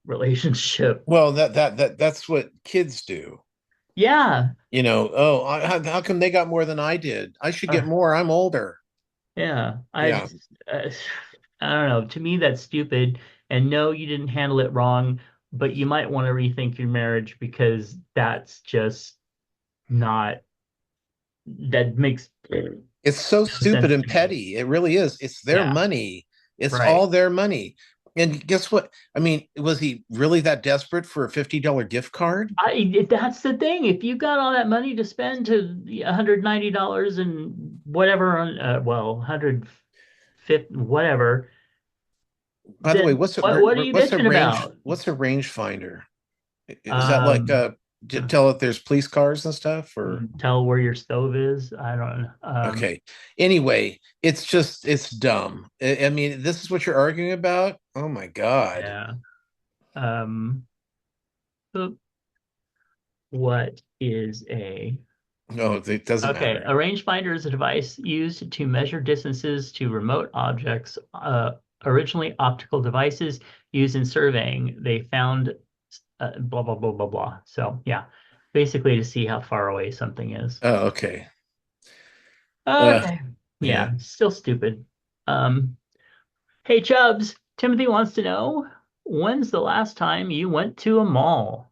relationship. Well, that's what kids do. Yeah. Oh, how come they got more than I did? I should get Uh, more. I'm older. Yeah, Yeah. I don't know. To me, that's stupid. And no, you didn't handle it wrong. but you might want to rethink your marriage because that's just not that makes It's so no stupid sense and to me. petty. It really is. It's their Yeah, money. It's right. all their money. And guess what? I mean, was he really that desperate for a $50 gift card? That's the thing. If you got all that money to spend to $190 and whatever on well, 150 whatever, By the way, then what are you bitching about? what's a rangefinder? Is that like Um, to tell if there's police cars and stuff or tell where your stove is. I don't know. okay. Anyway, it's dumb. I mean, this is what you're arguing about? Oh my God. Yeah. Um, so what is a No, it doesn't okay, matter. a rangefinder is a device used to measure distances to remote objects. Originally optical devices used in surveying. They found blah blah blah blah blah. So yeah, basically to see how far away something is. Oh, okay. Uh, Okay. yeah. Yeah, still stupid. Um, hey Chubbs, Timothy wants to know when's the last time you went to a mall?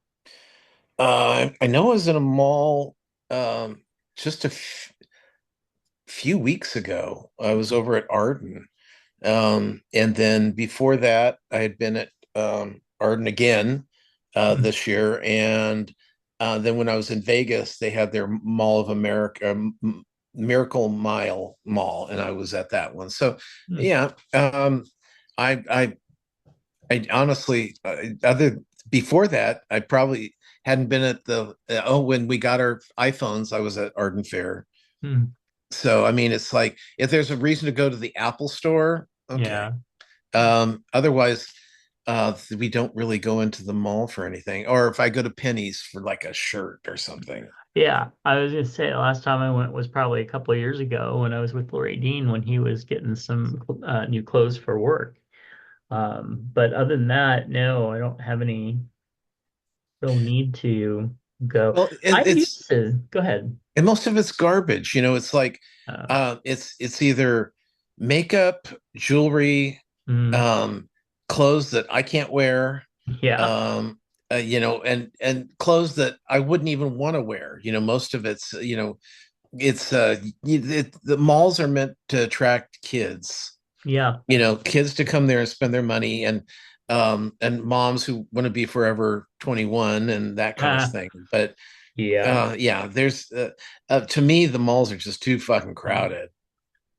I know I was in a mall just few weeks ago. I was over at Arden. And then before that, I had been at Arden again this year. And then when I was in Vegas, they had their Mall of America, Miracle Mile Mall, and I was at that one. So, Hmm. yeah, I, I, I honestly, other before that, I probably hadn't been at the when we got our iPhones, I was at Arden Fair. Hmm. So, I mean, it's like if there's a reason to go to the Apple store, okay. Yeah. Otherwise, we don't really go into the mall for anything. Or if I go to Penny's for like a shirt or something. Yeah, I was gonna say the last time I went was probably a couple of years ago when I was with Lori Dean when he was getting some new clothes for work. But other than that, no, I don't have any real need to go. Well, I it's used to go ahead. and most of it's garbage. It's like Uh, it's either makeup, jewelry, mm, clothes that I can't wear, yeah, and clothes that I wouldn't even want to wear. Most of it's the malls are meant to attract kids. yeah, Kids to come there and spend their money and moms who want to be forever 21 and that kind of uh, thing. But yeah. yeah, there's to me the malls are just too fucking crowded.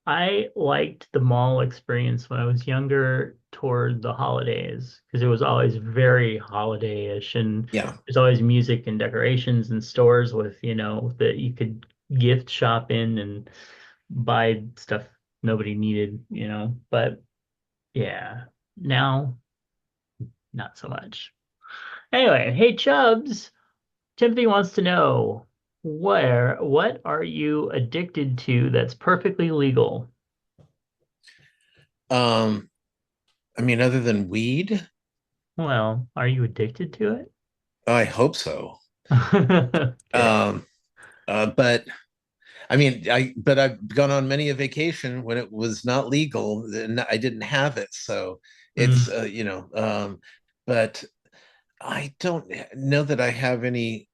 I liked the mall experience when I was younger toward the holidays because it was always very holiday-ish and Yeah. there's always music and decorations and stores with, that you could gift shop in and buy stuff nobody needed, But yeah, now not so much. Anyway, hey Chubbs, Timothy wants to know what are you addicted to that's perfectly legal? um I mean, other than weed, Well, are you addicted to I hope so. it? Okay. um but I mean, I've gone on many a vacation when it was not legal and I didn't have it. So it's Mm, but I don't know that I have any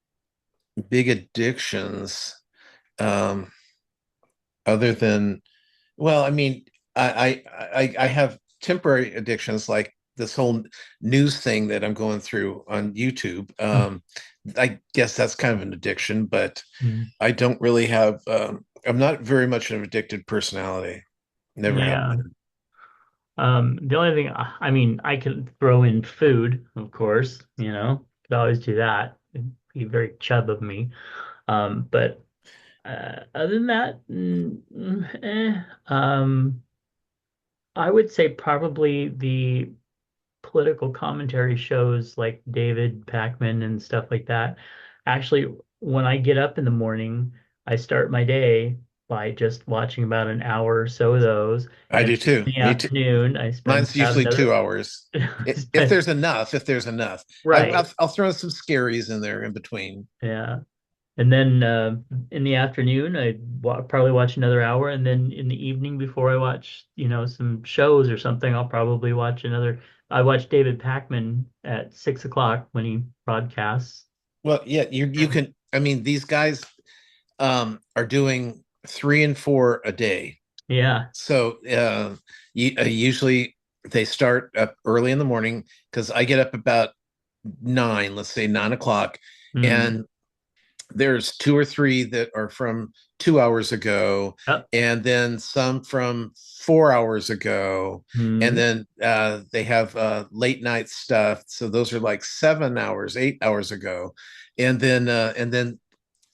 big addictions um other than, well, I mean, I have temporary addictions like this whole news thing that I'm going through on YouTube. I guess that's kind of an addiction, but mm, I don't really have. I'm not very much of an addicted personality. Never have yeah. been. The only thing, I mean, I could throw in food, of course, could always do that. It'd be very chub of me. But other than that, I would say probably the political commentary shows like David Pakman and stuff like that. Actually, when I get up in the morning, I start my day by just watching about an hour or so of those. I And do too. in the Me too. afternoon, I spend Mine's about usually another 2 hours. If spend, there's enough, if there's enough, right. I'll throw some scaries in there in between. Yeah. And then in the afternoon, probably watch another hour. And then in the evening, before I watch, some shows or something, I'll probably watch another I watch David Pakman at 6 o'clock when he broadcasts. Well, yeah, you can. I mean, these guys are doing 3 and 4 a day. Yeah. So usually they start up early in the morning because I get up about 9, let's say 9 o'clock, Mm. and there's 2 or 3 that are from 2 hours ago, Yep. and then some from 4 hours ago, and Mm. then they have late night stuff. So those are like 7 hours, 8 hours ago, and then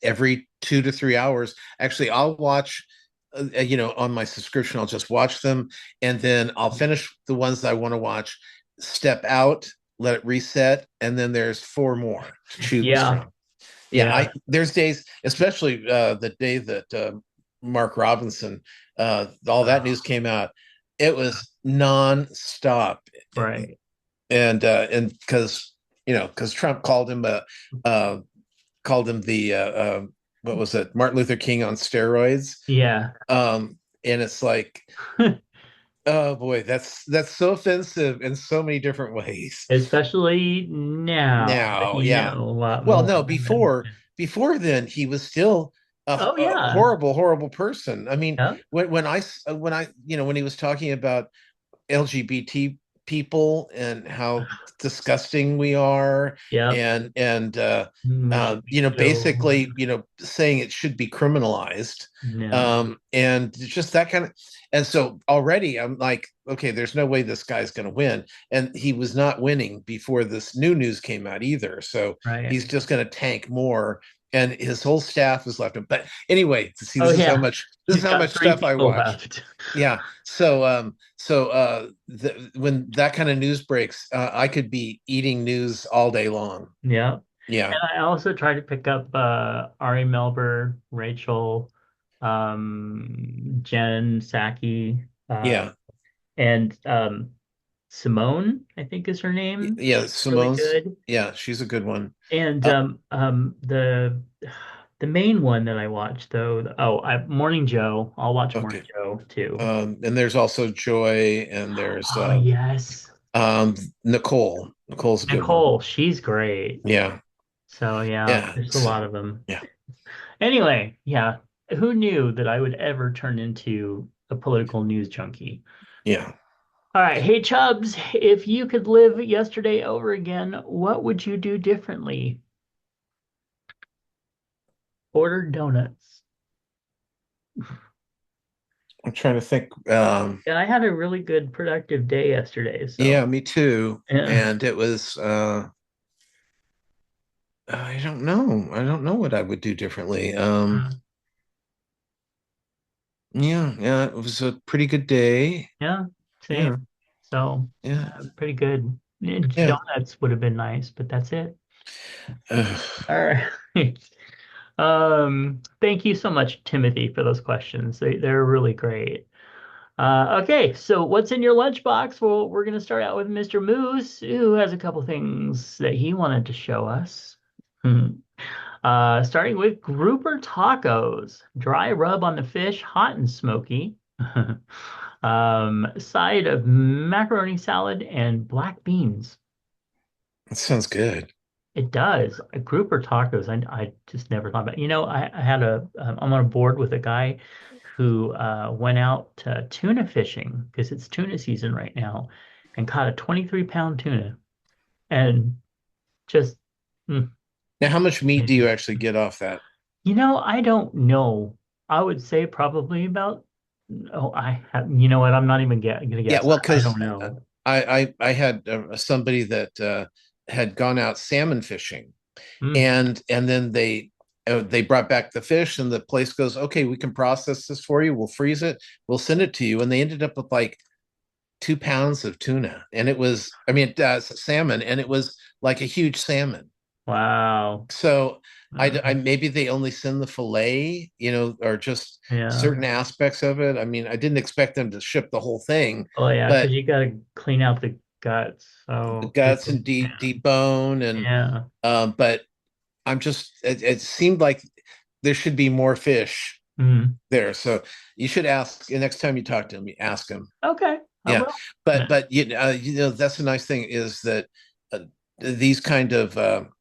every 2 to 3 hours, actually, I'll watch. On my subscription, I'll just watch them, and then I'll finish the ones that I want to watch, step out, let it reset, and then there's 4 more to choose Yeah. from. Yeah, Yeah. I there's days, especially the day that Mark Robinson, all that news came out, it was nonstop, Right. and because Trump called him the what was it, Martin Luther King on steroids, Yeah. and it's like, oh boy, that's so offensive in so many different ways. Especially now that Now, you yeah. know a lot Well, more no, than then. before then he was still Oh a yeah. horrible person. I mean, Yep. when he was talking about LGBT people and how disgusting we are, Yep. and Mosquito. basically, saying it should be criminalized, No. and just that kind of. And so already I'm like, okay, there's no way this guy's going to win, and he was not winning before this new news came out either. So Right. he's just going to tank more, and his whole staff is left him. But anyway, see, Oh this is how yeah. much He's got three stuff I people watch. left. Yeah. When that kind of news breaks, I could be eating news all day long. Yeah. Yeah. And I also tried to pick up Ari Melber, Rachel, Jen Psaki, Yeah. and Simone, I think is her name. Yeah. She's really Simone's. good. Yeah. She's a good one. And Uh, the main one that I watched though, Morning Joe. I'll watch Morning okay. Joe too. And there's also Joy, and there's Oh yes. um, Nicole. Nicole's a good one. Nicole, she's great. Yeah. So yeah, Yeah. there's a So, lot of them. yeah. Anyway, yeah, who knew that I would ever turn into a political news junkie? Yeah. All right, hey Chubbs, if you could live yesterday over again, what would you do differently? Order donuts. I'm trying to think. And I had a really good productive day yesterday, Yeah, so me too. yeah. And it was, I don't know. I don't know what I would do differently. Yeah, it was a pretty good day. Yeah, Yeah, same. So yeah, pretty good. yeah. Donuts would have been nice, but that's it. Ugh. All right. Thank you so much, Timothy, for those questions. They're really great. Okay, so what's in your lunchbox? Well, we're going to start out with Mr. Moose, who has a couple things that he wanted to show us. Hmm. Starting with grouper tacos, dry rub on the fish, hot and smoky. Side of macaroni salad and black beans. That sounds good. It does. Grouper tacos. I just never thought about. I had I'm on a board with a guy who went out tuna fishing because it's tuna season right now, and caught a 23-pound tuna, and just mm, Now, how much meat do you amazing. actually get off that? I don't know. I would say probably about. Oh, I have. You know what? I'm not even gonna Yeah, guess. well, I because don't know. I had somebody that had gone out salmon fishing, Mm, and then they brought back the fish, and the place goes, okay, we can process this for you. We'll freeze it. We'll send it to you. And they ended up with like 2 pounds of tuna, and it was, I mean, salmon, and it was like a huge salmon. wow. So I Mm, maybe they only send the fillet, or just yeah. certain aspects of it. I mean, I didn't expect them to ship the whole thing, Oh yeah, because but you gotta clean out the guts. the So guts people, and yeah, debone, and yeah. but it seemed like there should be more fish Mm. there. So you should ask the next time you talk to him, you ask him. Okay. Yeah, will. but that's the nice thing is that these kind of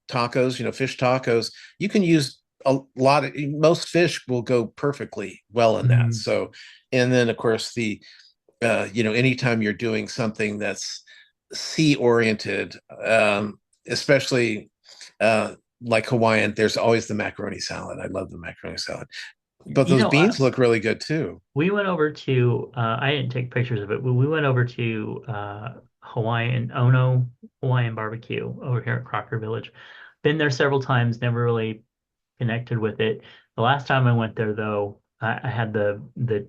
tacos, fish tacos, you can use most fish will go perfectly well in that. Mhm. So, and then of course anytime you're doing something that's sea oriented, especially like Hawaiian, there's always the macaroni salad. I love the macaroni salad, but You those know, beans look really good too. we went over to, I didn't take pictures of it, but we went over to Ono Hawaiian barbecue over here at Crocker Village. Been there several times, never really connected with it. The last time I went there, though, I had the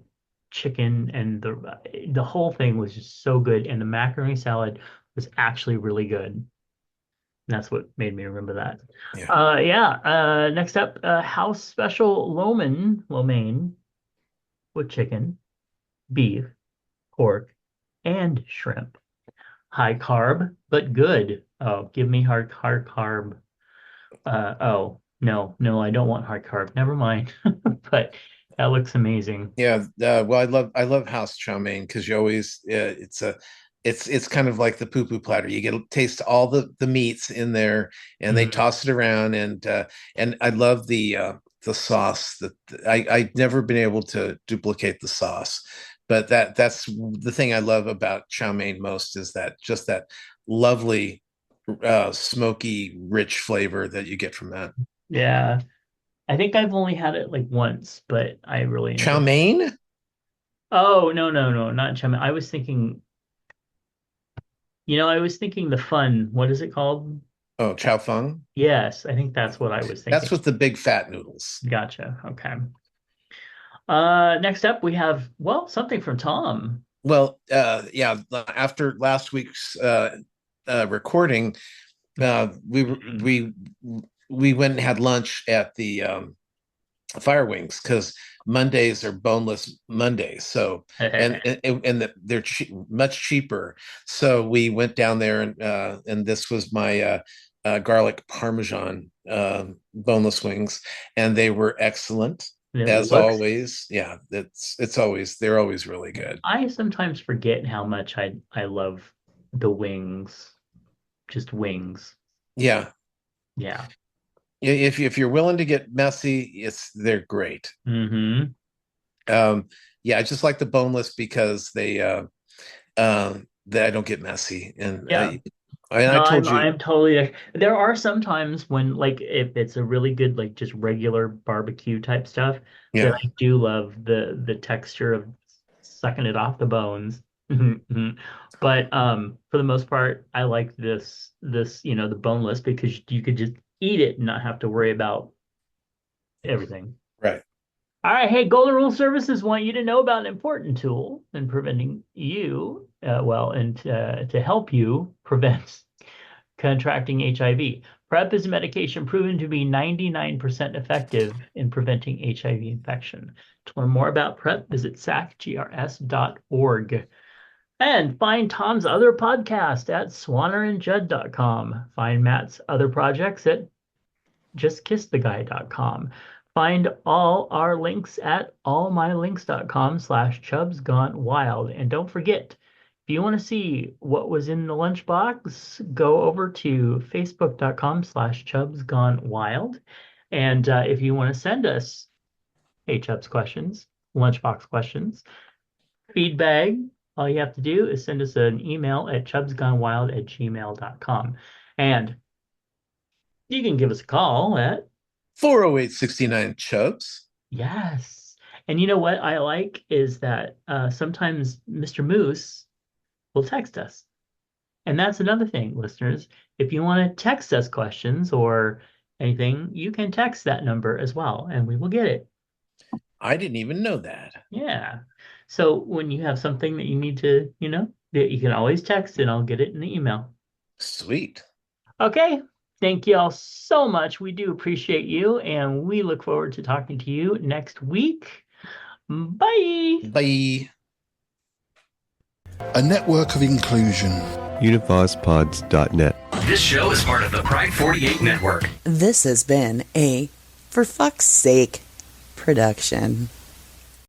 chicken and the whole thing was just so good, and the macaroni salad was actually really good. And that's what made me remember that. Yeah. Yeah. Next up, house special lo mein with chicken, beef, pork, and shrimp. High carb, but good. Oh, give me hard carb. Oh, no, I don't want high carb. Never mind. But that looks amazing. Yeah, well, I love house chow mein because you always it's kind of like the poo poo platter. You get to taste all the meats in there, and they Mm. toss it around, and I love the sauce. That I've never been able to duplicate the sauce, but that's the thing I love about chow mein most is that just that lovely smoky, rich flavor that you get from that. Yeah. I think I've only had it like once, but I really Chow enjoyed it. mein? Oh, no, not Chum. I was thinking, I was thinking the fun. What is it called? Oh, chow fung. Yes, I think that's what I was That's thinking. with the big fat noodles. Gotcha. Okay. Next up we have, well, something from Tom. Well, yeah, after last week's recording, we went and had lunch at the Fire Wings because Mondays are boneless Mondays. So and they're much cheaper. So we went down there and this was my garlic parmesan boneless wings, and they were excellent It as looks, always. Yeah, they're always really good. I sometimes forget how much I love the wings, just wings. Yeah, Yeah. if you're willing to get messy, they're great. Mm-hmm. Yeah, I just like the boneless because they I don't get messy, and Yeah. I No, told you, I'm totally. There are some times when, like, if it's a really good, like, just regular barbecue type stuff, that yeah, I do love the texture of sucking it off the bones. But for the most part, I like this the boneless because you could just eat it and not have to worry about everything. right. All right, hey, Golden Rule Services want you to know about an important tool in preventing you, and to help you prevent contracting HIV. PrEP is a medication proven to be 99% effective in preventing HIV infection. To learn more about PrEP, visit sacgrs.org. And find Tom's other podcast at swannerandjudd.com. Find Matt's other projects at justkisstheguy.com. Find all our links at allmylinks.com/chubsgonewild. And don't forget, if you want to see what was in the lunchbox, go over to facebook.com/chubsgonewild. And if you want to send us Chubs questions, lunchbox questions, feedback, all you have to do is send us an email at chubsgonewild@gmail.com. And you can give us a call at 408-69 Chubs. yes. And you know what I like is that sometimes Mr. Moose will text us. And that's another thing, listeners. If you want to text us questions or anything, you can text that number as well, and we will get it. I didn't even know that. Yeah. So when you have something that you need to, that you can always text and I'll get it in the email. Sweet. Okay. Thank you all so much. We do appreciate you, and we look forward to talking to you next week. Bye. Bye. A network of inclusion. UnivazPods.net. This show is part of the Pride 48 network. This has been a For Fuck's Sake production.